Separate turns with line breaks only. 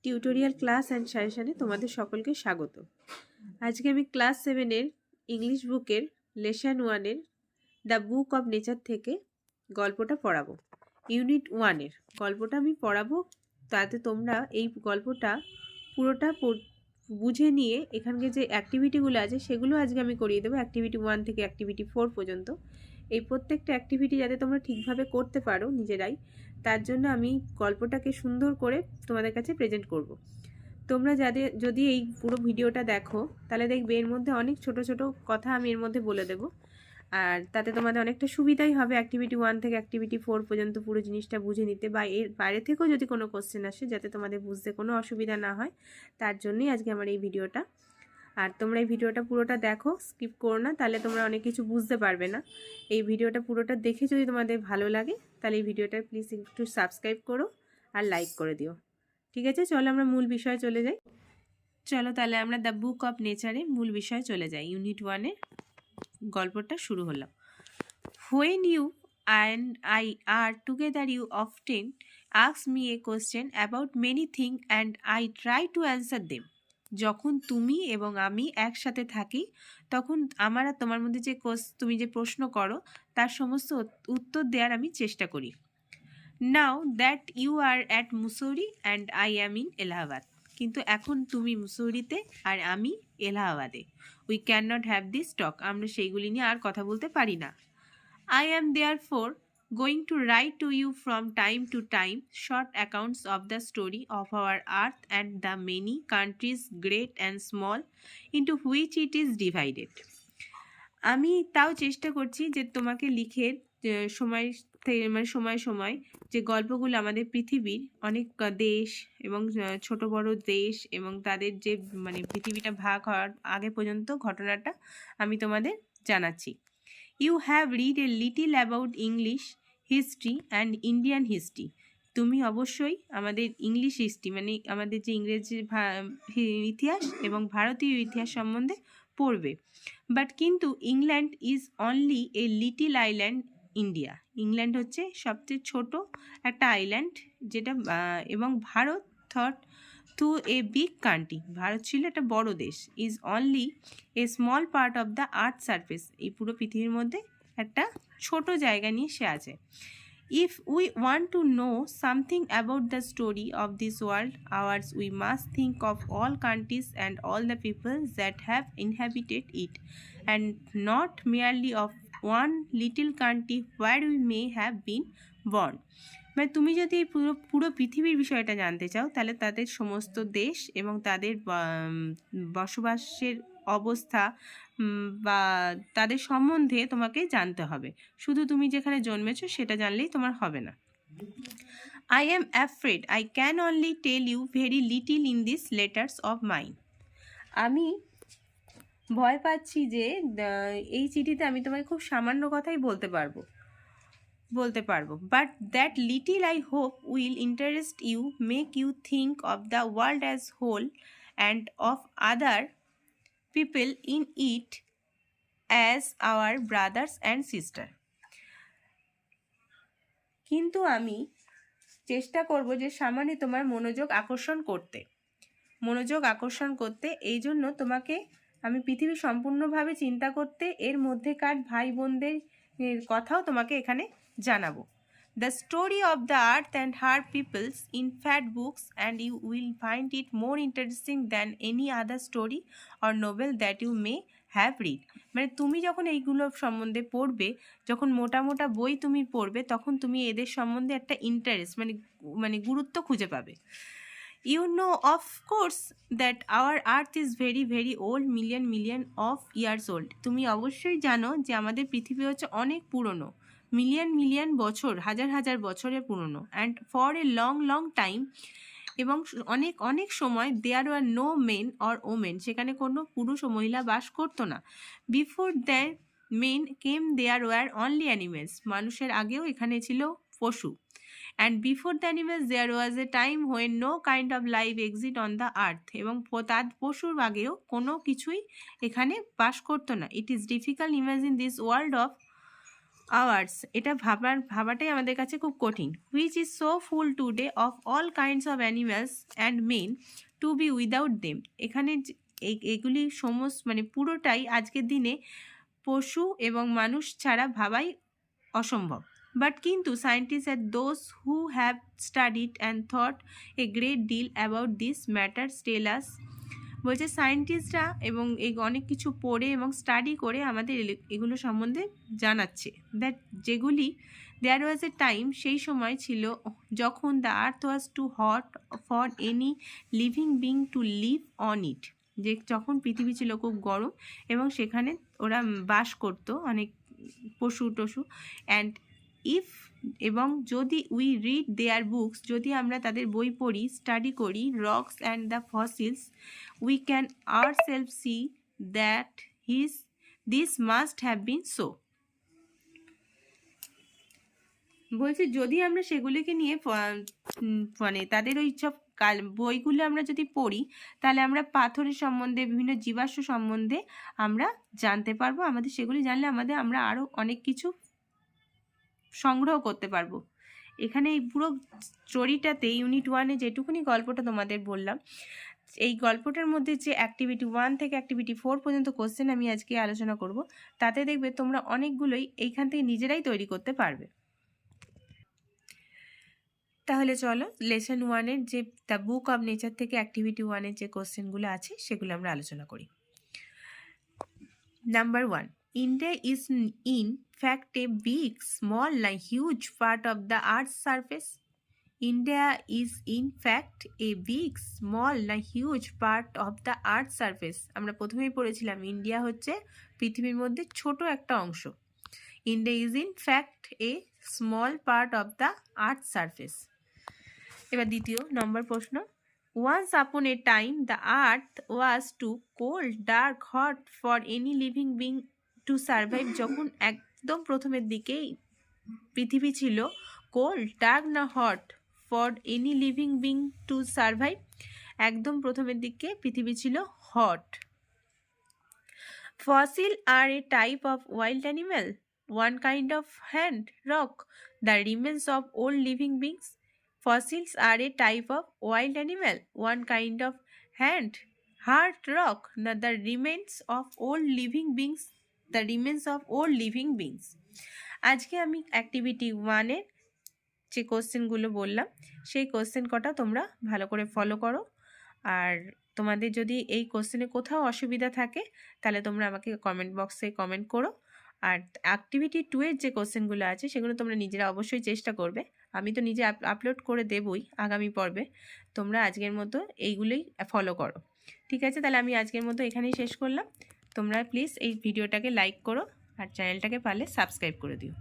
Tutorial class and সাজেশনে তোমাদের সকলকে স্বাগত। আজকে আমি ক্লাস 7-এর ইংলিশ বুকের লেসন 1-এর দ্য বুক অব নেচার থেকে গল্পটা পড়াবো। ইউনিট 1-এর গল্পটা আমি পড়াবো, তাতে তোমরা এই গল্পটা পুরোটা বুঝে নিয়ে এখানকার যে অ্যাক্টিভিটিগুলো আছে সেগুলো আজকে আমি করিয়ে দেবো। অ্যাক্টিভিটি 1 থেকে অ্যাক্টিভিটি 4 পর্যন্ত এই প্রত্যেকটা অ্যাক্টিভিটি যাতে তোমরা ঠিকভাবে করতে পারো নিজেরাই, তার জন্য আমি গল্পটাকে সুন্দর করে তোমাদের কাছে প্রেজেন্ট করব। তোমরা যদি এই পুরো ভিডিওটা দেখো তাহলে দেখবে এর মধ্যে অনেক ছোট ছোট কথা আমি এর মধ্যে বলে দেবো, আর তাতে তোমাদের অনেকটা সুবিধাই হবে অ্যাক্টিভিটি 1 থেকে অ্যাক্টিভিটি 4 পর্যন্ত পুরো জিনিসটা বুঝে নিতে, বা এর বাইরে থেকেও যদি কোনো কোশ্চেন আসে যাতে তোমাদের বুঝতে কোনো অসুবিধা না হয়, তার জন্যই আজকে আমার এই ভিডিওটা। আর তোমরা এই ভিডিওটা পুরোটা দেখো, স্কিপ করো না, তাহলে তোমরা অনেক কিছু বুঝতে পারবে না। এই ভিডিওটা পুরোটা দেখে যদি তোমাদের ভালো লাগে তাহলে এই ভিডিওটা প্লিজ একটু সাবস্ক্রাইব করো আর লাইক করে দিও। ঠিক আছে, চলো আমরা মূল বিষয়ে চলে যাই। চলো তাহলে আমরা দ্য বুক অফ নেচারের মূল বিষয়ে চলে যাই। ইউনিট 1-এর গল্পটা শুরু হলো। When you and I are together, you often ask me a question about many things and I try to answer them. যখন তুমি এবং আমি একসাথে থাকি তখন আমার আর তোমার মধ্যে তুমি যে প্রশ্ন করো তার সমস্ত উত্তর দেওয়ার আমি চেষ্টা করি। Now that you are at Mussoorie and I am in Allahabad. কিন্তু এখন তুমি মুসৌরিতে আর আমি এলাহাবাদে। We can not have this talk. আমরা সেইগুলি নিয়ে আর কথা বলতে পারি না। I am therefore going to write to you from time to time short accounts of the story of our earth and the many countries, great and small, into which it is divided. আমি তাও চেষ্টা করছি যে তোমাকে লিখে সময় সময় যে গল্পগুলো আমাদের পৃথিবীর অনেক দেশ এবং ছোট বড় দেশ এবং তাদের যে পৃথিবীটা ভাগ হওয়ার আগে পর্যন্ত ঘটনাটা আমি তোমাদের জানাচ্ছি। You have read a little about English history and Indian history. তুমি অবশ্যই আমাদের ইংলিশ হিস্ট্রি আমাদের যে ইংরেজি ইতিহাস এবং ভারতীয় ইতিহাস সম্বন্ধে পড়বে। বাট কিন্তু England is only a little island India. England হচ্ছে সবচেয়ে ছোট একটা আইল্যান্ড, যেটা এবং Bharat thought to a big country. Bharat ছিল একটা বড় দেশ। Is only a small part of the earth surface. এই পুরো পৃথিবীর মধ্যে একটা ছোট জায়গা নিয়ে সে আছে। If we want to know something about the story of this world hours we must think of all countries and all the people that have inhabited it and not merely of one little country where we may have been born. তুমি যদি এই পুরো পৃথিবীর বিষয়টা জানতে চাও তাহলে তাদের সমস্ত দেশ এবং তাদের বসবাসের অবস্থা বা তাদের সম্বন্ধে তোমাকে জানতে হবে। শুধু তুমি যেখানে জন্মেছো সেটা জানলেই তোমার হবে না। I am afraid I can only tell you very little in these letters of mine. আমি ভয় পাচ্ছি যে এই চিঠিতে আমি তোমাকে খুব সামান্য কথাই বলতে পারবো, but that little I hope will interest you, make you think of the world as whole and of other people in it as our brothers and sisters. কিন্তু আমি চেষ্টা করব যে সামান্য তোমার মনোযোগ আকর্ষণ করতে এই জন্য তোমাকে আমি পৃথিবী সম্পূর্ণভাবে চিন্তা করতে, এর মধ্যেকার ভাই বোনদের কথাও তোমাকে এখানে জানাবো। The story of the earth and her peoples in fat books, and you will find it more interesting than any other story or novel that you may have read. তুমি যখন এইগুলো সম্বন্ধে পড়বে, যখন মোটা মোটা বই তুমি পড়বে, তখন তুমি এদের সম্বন্ধে একটা ইন্টারেস্ট গুরুত্ব খুঁজে পাবে। You know of course that our earth is very very old, million of years old. তুমি অবশ্যই জানো যে আমাদের পৃথিবী হচ্ছে অনেক পুরনো, মিলিয়ন বছর, হাজার বছরের পুরনো। And for a long time, এবং অনেক সময় there were no men or women, সেখানে কোনো পুরুষ ও মহিলা বাস করতো না। Before the men came there were only animals, মানুষের আগেও এখানে ছিল পশু। And before the animals there was a time when no kind of life exist on the earth, এবং তার পশুর আগেও কোনো কিছুই এখানে বাস করতো না। It is difficult imagine this world of ours, এটা ভাবাটাই আমাদের কাছে খুব কঠিন। Which is so full today of all kinds of animals and men to be without them. এখানে এগুলি মানে পুরোটাই আজকের দিনে পশু এবং মানুষ ছাড়া ভাবাই অসম্ভব। বাট কিন্তু scientist at those who have studied and thought a great deal about this matters tell us, বলছে সায়েন্টিস্টরা এবং এই অনেক কিছু পড়ে এবং স্টাডি করে আমাদের এগুলো সম্বন্ধে জানাচ্ছে দ্যাট যেগুলি দেয়ার ওয়াজ এ টাইম, সেই সময় ছিল যখন the earth was too hot for any living being to live on it, যে যখন পৃথিবী ছিল খুব গরম এবং সেখানে ওরা বাস করতো অনেক পশু টশু। অ্যান্ড ইফ, এবং যদি উই রিড দেয়ার বুকস, যদি আমরা তাদের বই পড়ি, স্টাডি করি, rocks and the fossils, we can ourself see that this must have been so. বলছি যদি আমরা সেগুলিকে নিয়ে মানে তাদের ওই সব বইগুলো আমরা যদি পড়ি, তাহলে আমরা পাথরের সম্বন্ধে, বিভিন্ন জীবাশ্ম সম্বন্ধে আমরা জানতে পারবো। আমাদের সেগুলি জানলে আমরা আরও অনেক কিছু সংগ্রহ করতে পারবো। এখানে এই পুরো স্টোরিটাতে ইউনিট 1-এ যেটুকুনি গল্পটা তোমাদের বললাম, এই গল্পটার মধ্যে যে অ্যাক্টিভিটি 1 থেকে অ্যাক্টিভিটি 4 পর্যন্ত কোশ্চেন আমি আজকে আলোচনা করব, তাতে দেখবে তোমরা অনেকগুলোই এইখান থেকে নিজেরাই তৈরি করতে পারবে। তাহলে চলো লেসন 1-এর যে দ্য বুক অব নেচার থেকে অ্যাক্টিভিটি 1-এর যে কোশ্চেনগুলো আছে সেগুলো আমরা আলোচনা করি। Number 1, India is in fact a big, small, like huge part of the Earth's surface. India is in fact a big, small, like huge part of the Earth's surface. আমরা প্রথমেই পড়েছিলাম ইন্ডিয়া হচ্ছে পৃথিবীর মধ্যে ছোট একটা অংশ। India is in fact a small part of the Earth's surface. এবার দ্বিতীয় নম্বর প্রশ্ন, Once upon a time the earth was too cold, dark, hot for any living being to survive. যখন একদম প্রথমের দিকেই পৃথিবী ছিল কোল্ড, ডার্ক না hot for any living being to survive, একদম প্রথমের দিকে পৃথিবী ছিল হট। ফসিল আর a type of wild animal, one kind of hand rock, the remains of old living beings. Fossils are a type of wild animal, one kind of hand, hard rock, the remains of old living beings, the remains of old living beings. আজকে আমি activity 1-এর যে কোশ্চেনগুলো বললাম সেই question কটা তোমরা ভালো করে ফলো করো। আর তোমাদের যদি এই কোশ্চেনে কোথাও অসুবিধা থাকে তাহলে তোমরা আমাকে কমেন্ট বক্সে কমেন্ট করো। আর অ্যাক্টিভিটি 2-এর যে কোশ্চেনগুলো আছে সেগুলো তোমরা নিজেরা অবশ্যই চেষ্টা করবে। আমি তো নিজে আপলোড করে দেবই আগামী পর্বে, তোমরা আজকের মতো এইগুলোই ফলো করো। ঠিক আছে, তাহলে আমি আজকের মতো এখানেই শেষ করলাম। তোমরা প্লিজ এই ভিডিওটাকে লাইক করো আর চ্যানেলটাকে পারলে সাবস্ক্রাইব করে দিও।